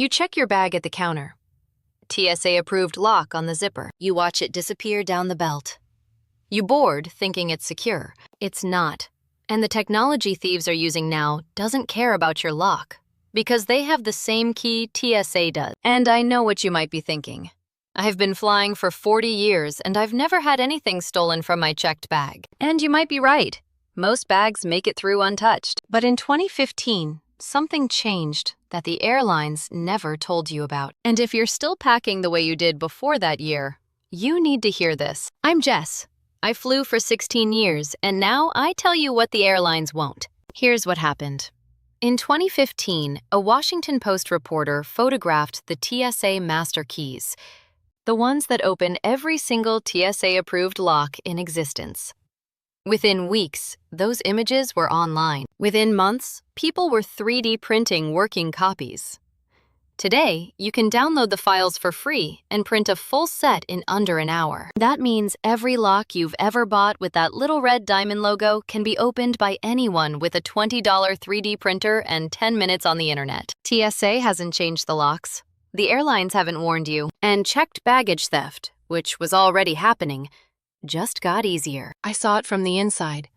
You check your bag at the counter. TSA-approved lock on the zipper. You watch it disappear down the belt. You board, thinking it's secure. It's not. And the technology thieves are using now doesn't care about your lock, because they have the same key TSA does. And I know what you might be thinking. I've been flying for 40 years and I've never had anything stolen from my checked bag. And you might be right. Most bags make it through untouched. But in 2015, something changed that the airlines never told you about. And if you're still packing the way you did before that year, you need to hear this. I'm Jess. I flew for 16 years, and now I tell you what the airlines won't. Here's what happened. In 2015, a Washington Post reporter photographed the TSA master keys, the ones that open every single TSA-approved lock in existence. Within weeks, those images were online. Within months, people were 3D printing working copies. Today, you can download the files for free and print a full set in under an hour. That means every lock you've ever bought with that little red diamond logo can be opened by anyone with a $20 3D printer and 10 minutes on the internet. TSA hasn't changed the locks. The airlines haven't warned you. And checked baggage theft, which was already happening, just got easier. I saw it from the inside.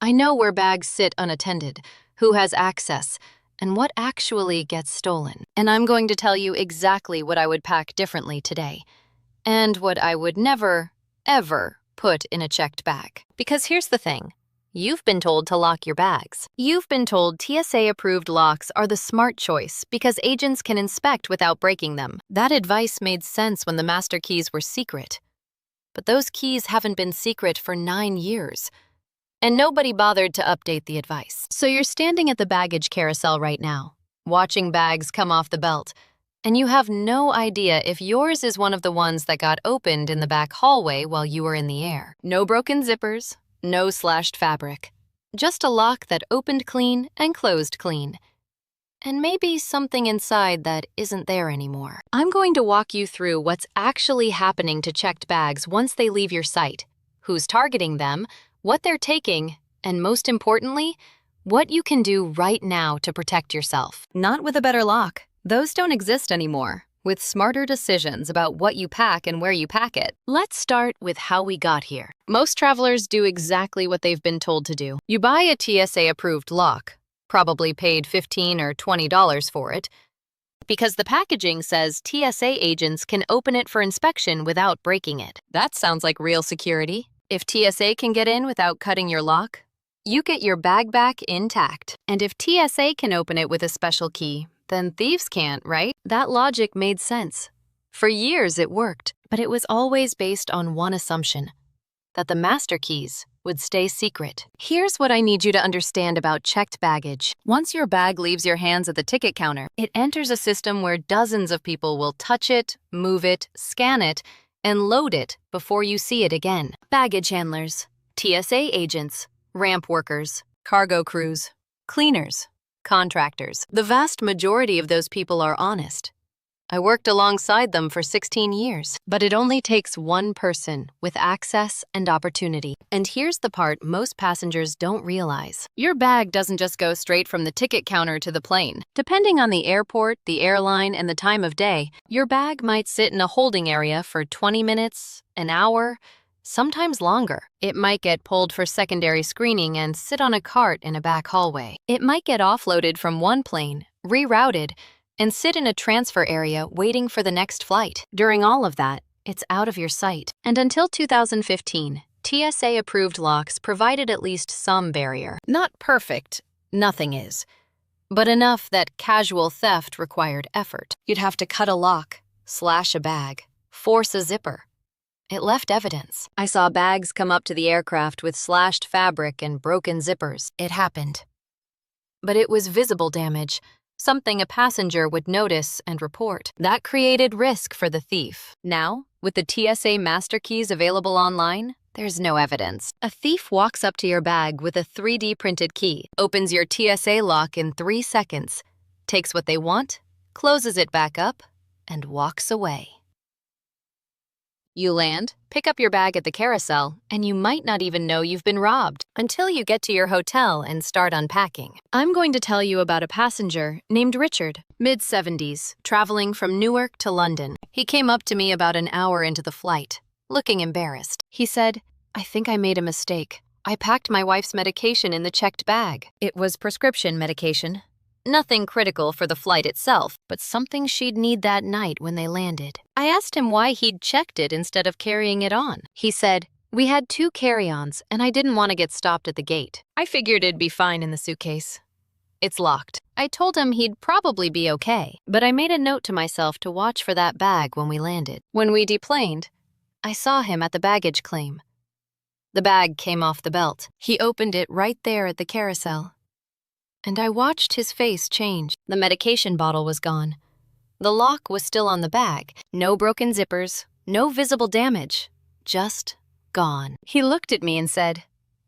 I know where bags sit unattended, who has access, and what actually gets stolen. And I'm going to tell you exactly what I would pack differently today, and what I would never, ever put in a checked bag. Because here's the thing. You've been told to lock your bags. You've been told TSA-approved locks are the smart choice because agents can inspect without breaking them. That advice made sense when the master keys were secret. But those keys haven't been secret for 9 years. And nobody bothered to update the advice. So you're standing at the baggage carousel right now, watching bags come off the belt, and you have no idea if yours is one of the ones that got opened in the back hallway while you were in the air. No broken zippers, no slashed fabric, just a lock that opened clean and closed clean. And maybe something inside that isn't there anymore. I'm going to walk you through what's actually happening to checked bags once they leave your sight, who's targeting them, what they're taking, and most importantly, what you can do right now to protect yourself. Not with a better lock. Those don't exist anymore. With smarter decisions about what you pack and where you pack it. Let's start with how we got here. Most travelers do exactly what they've been told to do. You buy a TSA-approved lock, probably paid $15 or $20 for it, because the packaging says TSA agents can open it for inspection without breaking it. That sounds like real security. If TSA can get in without cutting your lock, you get your bag back intact. And if TSA can open it with a special key, then thieves can't, right? That logic made sense. For years it worked, but it was always based on one assumption, that the master keys would stay secret. Here's what I need you to understand about checked baggage. Once your bag leaves your hands at the ticket counter, it enters a system where dozens of people will touch it, move it, scan it, and load it before you see it again. Baggage handlers, TSA agents, ramp workers, cargo crews, cleaners, contractors. The vast majority of those people are honest. I worked alongside them for 16 years. But it only takes one person with access and opportunity. And here's the part most passengers don't realize. Your bag doesn't just go straight from the ticket counter to the plane. Depending on the airport, the airline, and the time of day, your bag might sit in a holding area for 20 minutes, an hour, sometimes longer. It might get pulled for secondary screening and sit on a cart in a back hallway. It might get offloaded from one plane, rerouted, and sit in a transfer area waiting for the next flight. During all of that, it's out of your sight. And until 2015, TSA-approved locks provided at least some barrier. Not perfect, nothing is, but enough that casual theft required effort. You'd have to cut a lock, slash a bag, force a zipper. It left evidence. I saw bags come up to the aircraft with slashed fabric and broken zippers. It happened. But it was visible damage, something a passenger would notice and report. That created risk for the thief. Now, with the TSA master keys available online, there's no evidence. A thief walks up to your bag with a 3D printed key, opens your TSA lock in 3 seconds, takes what they want, closes it back up, and walks away. You land, pick up your bag at the carousel, and you might not even know you've been robbed until you get to your hotel and start unpacking. I'm going to tell you about a passenger named Richard, mid-70s, traveling from Newark to London. He came up to me about an hour into the flight, looking embarrassed. He said, "I think I made a mistake. I packed my wife's medication in the checked bag. It was prescription medication. Nothing critical for the flight itself, but something she'd need that night when they landed." I asked him why he'd checked it instead of carrying it on. He said, "We had 2 carry-ons, and I didn't want to get stopped at the gate. I figured it'd be fine in the suitcase. It's locked." I told him he'd probably be okay, but I made a note to myself to watch for that bag when we landed. When we deplaned, I saw him at the baggage claim. The bag came off the belt. He opened it right there at the carousel. And I watched his face change. The medication bottle was gone. The lock was still on the bag. No broken zippers, no visible damage. Just gone. He looked at me and said,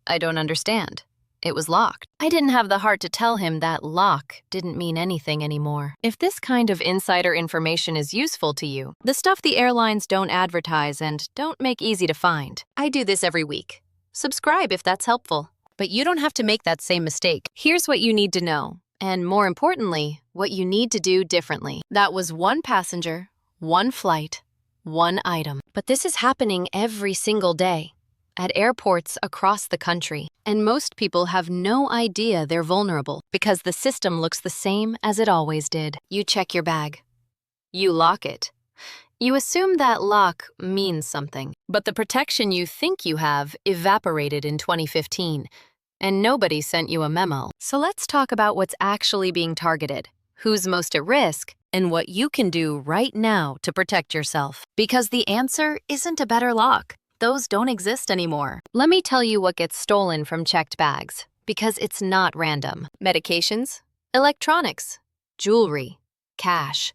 "I don't understand. It was locked." I didn't have the heart to tell him that lock didn't mean anything anymore. If this kind of insider information is useful to you, the stuff the airlines don't advertise and don't make easy to find, I do this every week. Subscribe if that's helpful. But you don't have to make that same mistake. Here's what you need to know, and more importantly, what you need to do differently. That was 1 passenger, 1 flight, 1 item. But this is happening every single day at airports across the country, and most people have no idea they're vulnerable because the system looks the same as it always did. You check your bag. You lock it. You assume that lock means something, but the protection you think you have evaporated in 2015, and nobody sent you a memo. So let's talk about what's actually being targeted, who's most at risk, and what you can do right now to protect yourself. Because the answer isn't a better lock. Those don't exist anymore. Let me tell you what gets stolen from checked bags, because it's not random. Medications, electronics, jewelry, cash,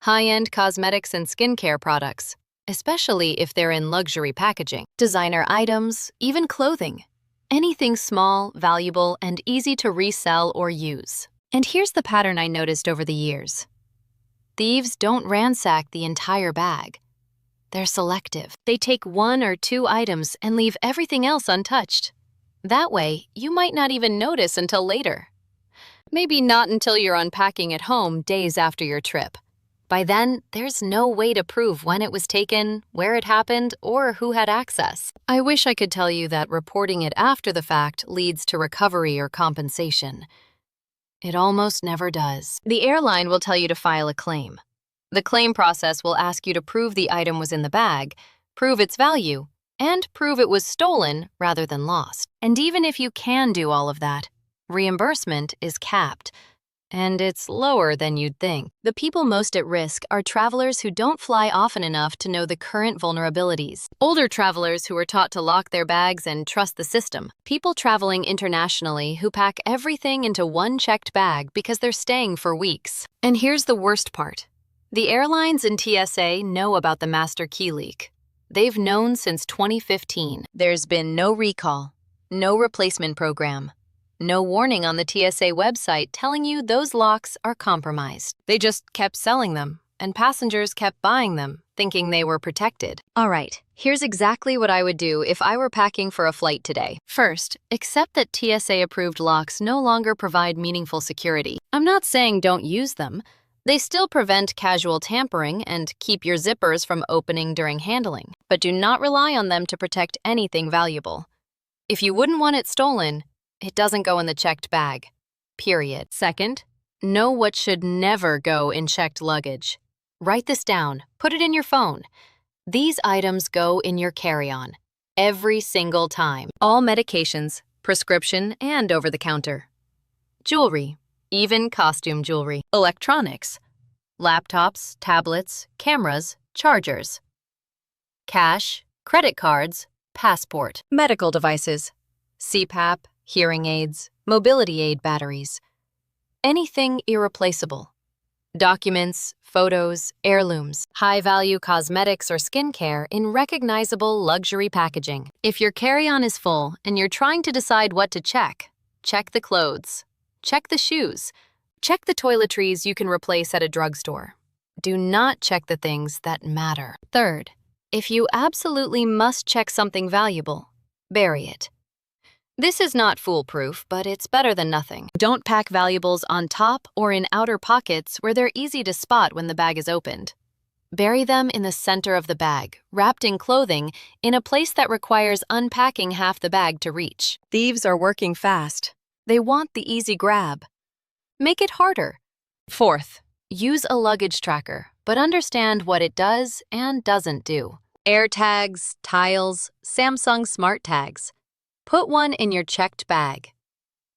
high-end cosmetics and skincare products, especially if they're in luxury packaging, designer items, even clothing. Anything small, valuable, and easy to resell or use. And here's the pattern I noticed over the years. Thieves don't ransack the entire bag. They're selective. They take 1 or 2 items and leave everything else untouched. That way, you might not even notice until later. Maybe not until you're unpacking at home days after your trip. By then, there's no way to prove when it was taken, where it happened, or who had access. I wish I could tell you that reporting it after the fact leads to recovery or compensation. It almost never does. The airline will tell you to file a claim. The claim process will ask you to prove the item was in the bag, prove its value, and prove it was stolen rather than lost. And even if you can do all of that, reimbursement is capped. And it's lower than you'd think. The people most at risk are travelers who don't fly often enough to know the current vulnerabilities. Older travelers who are taught to lock their bags and trust the system. People traveling internationally who pack everything into 1 checked bag because they're staying for weeks. And here's the worst part. The airlines and TSA know about the master key leak. They've known since 2015. There's been no recall, no replacement program. No warning on the TSA website telling you those locks are compromised. They just kept selling them, and passengers kept buying them, thinking they were protected. All right, here's exactly what I would do if I were packing for a flight today. First, accept that TSA-approved locks no longer provide meaningful security. I'm not saying don't use them. They still prevent casual tampering and keep your zippers from opening during handling, but do not rely on them to protect anything valuable. If you wouldn't want it stolen, it doesn't go in the checked bag, period. Second, know what should never go in checked luggage. Write this down, put it in your phone. These items go in your carry-on, every single time. All medications, prescription and over-the-counter. Jewelry, even costume jewelry. Electronics, laptops, tablets, cameras, chargers. Cash, credit cards, passport. Medical devices, CPAP, hearing aids, mobility aid batteries. Anything irreplaceable. Documents, photos, heirlooms, high-value cosmetics or skincare in recognizable luxury packaging. If your carry-on is full and you're trying to decide what to check, check the clothes, check the shoes, check the toiletries you can replace at a drugstore. Do not check the things that matter. Third, If you absolutely must check something valuable, bury it. This is not foolproof, but it's better than nothing. Don't pack valuables on top or in outer pockets where they're easy to spot when the bag is opened. Bury them in the center of the bag, wrapped in clothing, in a place that requires unpacking half the bag to reach. Thieves are working fast. They want the easy grab. Make it harder. Fourth, use a luggage tracker, but understand what it does and doesn't do. Air tags, tiles, Samsung smart tags. Put one in your checked bag.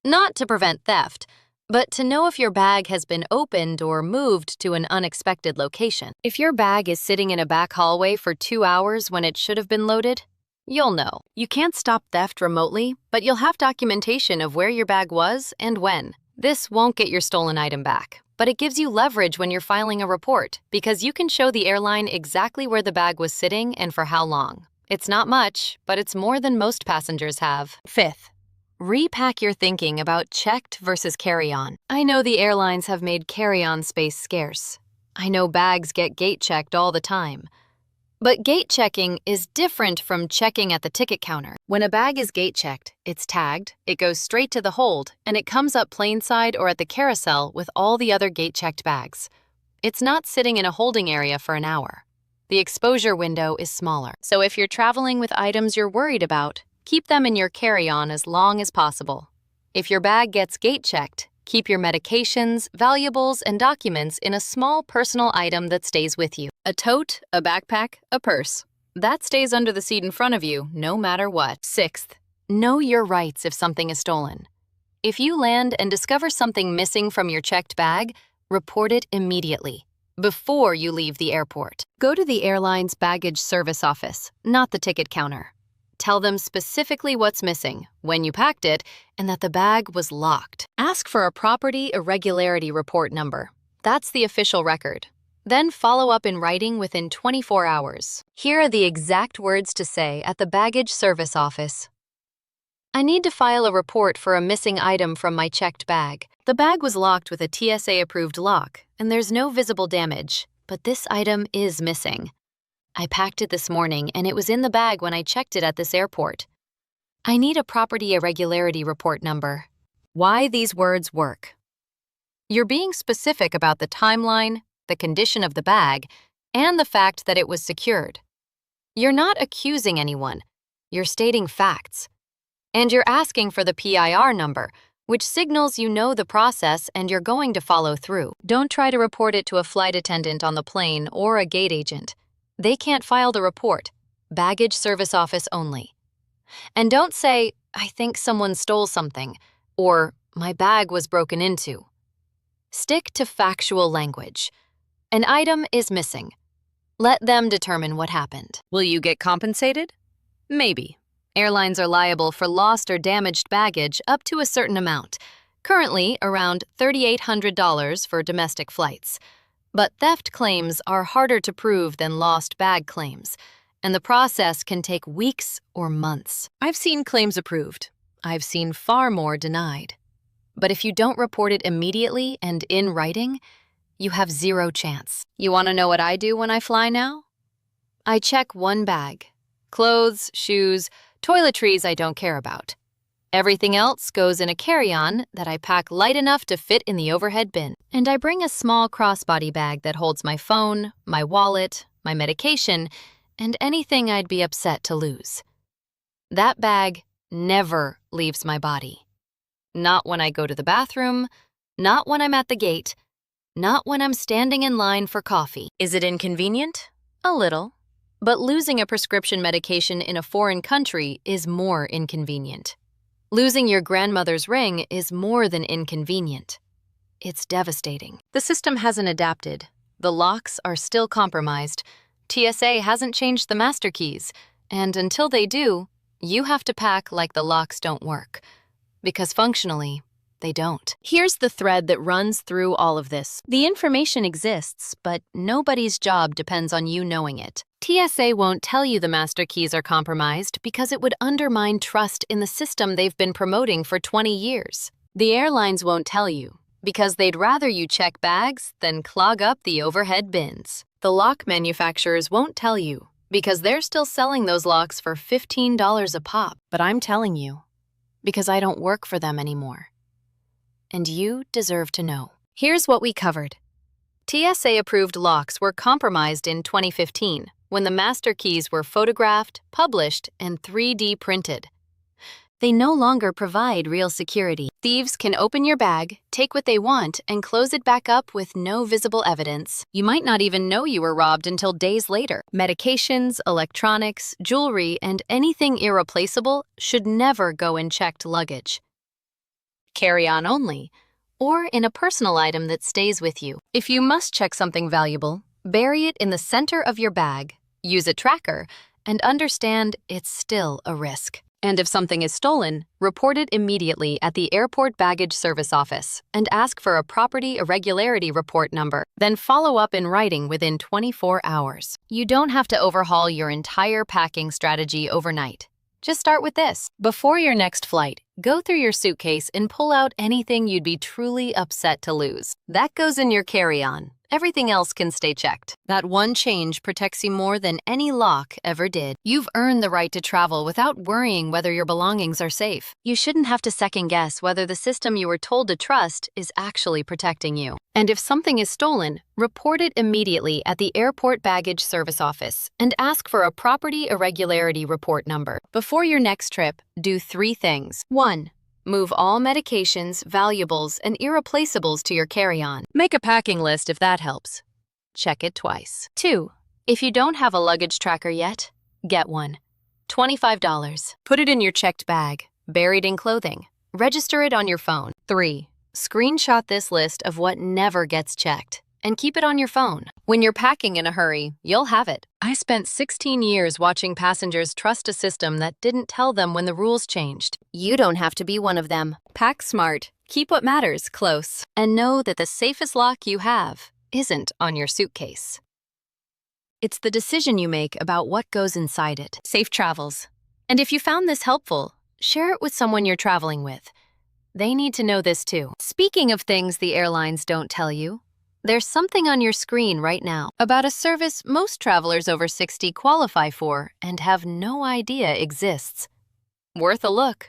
Not to prevent theft, but to know if your bag has been opened or moved to an unexpected location. If your bag is sitting in a back hallway for 2 hours when it should have been loaded, you'll know. You can't stop theft remotely, but you'll have documentation of where your bag was and when. This won't get your stolen item back, but it gives you leverage when you're filing a report because you can show the airline exactly where the bag was sitting and for how long. It's not much, but it's more than most passengers have. Fifth, repack your thinking about checked versus carry-on. I know the airlines have made carry-on space scarce. I know bags get gate checked all the time. But gate checking is different from checking at the ticket counter. When a bag is gate checked, it's tagged, it goes straight to the hold, and it comes up plainside or at the carousel with all the other gate checked bags. It's not sitting in a holding area for an hour. The exposure window is smaller. So if you're traveling with items you're worried about, keep them in your carry-on as long as possible. If your bag gets gate checked, keep your medications, valuables, and documents in a small personal item that stays with you. A tote, a backpack, a purse. That stays under the seat in front of you, no matter what. Sixth, know your rights if something is stolen. If you land and discover something missing from your checked bag, report it immediately, before you leave the airport. Go to the airline's baggage service office, not the ticket counter. Tell them specifically what's missing, when you packed it, and that the bag was locked. Ask for a property irregularity report number. That's the official record. Then follow up in writing within 24 hours. Here are the exact words to say at the baggage service office. I need to file a report for a missing item from my checked bag. The bag was locked with a TSA-approved lock, and there's no visible damage, but this item is missing. I packed it this morning, and it was in the bag when I checked it at this airport. I need a property irregularity report number. Why these words work. You're being specific about the timeline, the condition of the bag, and the fact that it was secured. You're not accusing anyone. You're stating facts. And you're asking for the PIR number, which signals you know the process and you're going to follow through. Don't try to report it to a flight attendant on the plane or a gate agent. They can't file the report. Baggage service office only. And don't say, I think someone stole something, or my bag was broken into. Stick to factual language. An item is missing. Let them determine what happened. Will you get compensated? Maybe. Airlines are liable for lost or damaged baggage up to a certain amount, currently around $3,800 for domestic flights. But theft claims are harder to prove than lost bag claims, and the process can take weeks or months. I've seen claims approved. I've seen far more denied. But if you don't report it immediately and in writing, you have zero chance. You want to know what I do when I fly now? I check one bag. Clothes, shoes, toiletries I don't care about. Everything else goes in a carry-on that I pack light enough to fit in the overhead bin. And I bring a small crossbody bag that holds my phone, my wallet, my medication, and anything I'd be upset to lose. That bag never leaves my body. Not when I go to the bathroom, not when I'm at the gate, not when I'm standing in line for coffee. Is it inconvenient? A little. But losing a prescription medication in a foreign country is more inconvenient. Losing your grandmother's ring is more than inconvenient. It's devastating. The system hasn't adapted. The locks are still compromised. TSA hasn't changed the master keys. And until they do, you have to pack like the locks don't work. Because functionally, they don't. Here's the thread that runs through all of this. The information exists, but nobody's job depends on you knowing it. TSA won't tell you the master keys are compromised because it would undermine trust in the system they've been promoting for 20 years. The airlines won't tell you because they'd rather you check bags than clog up the overhead bins. The lock manufacturers won't tell you Because they're still selling those locks for $15 a pop. But I'm telling you, because I don't work for them anymore. And you deserve to know. Here's what we covered. TSA-approved locks were compromised in 2015 when the master keys were photographed, published, and 3D printed. They no longer provide real security. Thieves can open your bag, take what they want, and close it back up with no visible evidence. You might not even know you were robbed until days later. Medications, electronics, jewelry, and anything irreplaceable should never go in checked luggage. Carry on only, or in a personal item that stays with you. If you must check something valuable, bury it in the center of your bag, use a tracker, and understand it's still a risk. And if something is stolen, report it immediately at the Airport Baggage Service Office and ask for a Property Irregularity Report number. Then follow up in writing within 24 hours. You don't have to overhaul your entire packing strategy overnight. Just start with this. Before your next flight, go through your suitcase and pull out anything you'd be truly upset to lose. That goes in your carry-on. Everything else can stay checked. That one change protects you more than any lock ever did. You've earned the right to travel without worrying whether your belongings are safe. You shouldn't have to second-guess whether the system you were told to trust is actually protecting you. And if something is stolen, report it immediately at the Airport Baggage Service Office and ask for a Property Irregularity Report number. Before your next trip, do 3 things. 1. Move all medications, valuables, and irreplaceables to your carry-on. Make a packing list if that helps. Check it twice. 2. If you don't have a luggage tracker yet, get one. $25. Put it in your checked bag, buried in clothing. Register it on your phone. 3. Screenshot this list of what never gets checked and keep it on your phone. When you're packing in a hurry, you'll have it. I spent 16 years watching passengers trust a system that didn't tell them when the rules changed. You don't have to be one of them. Pack smart, keep what matters close, and know that the safest lock you have isn't on your suitcase. It's the decision you make about what goes inside it. Safe travels. And if you found this helpful, share it with someone you're traveling with. They need to know this too. Speaking of things the airlines don't tell you, there's something on your screen right now about a service most travelers over 60 qualify for and have no idea exists. Worth a look.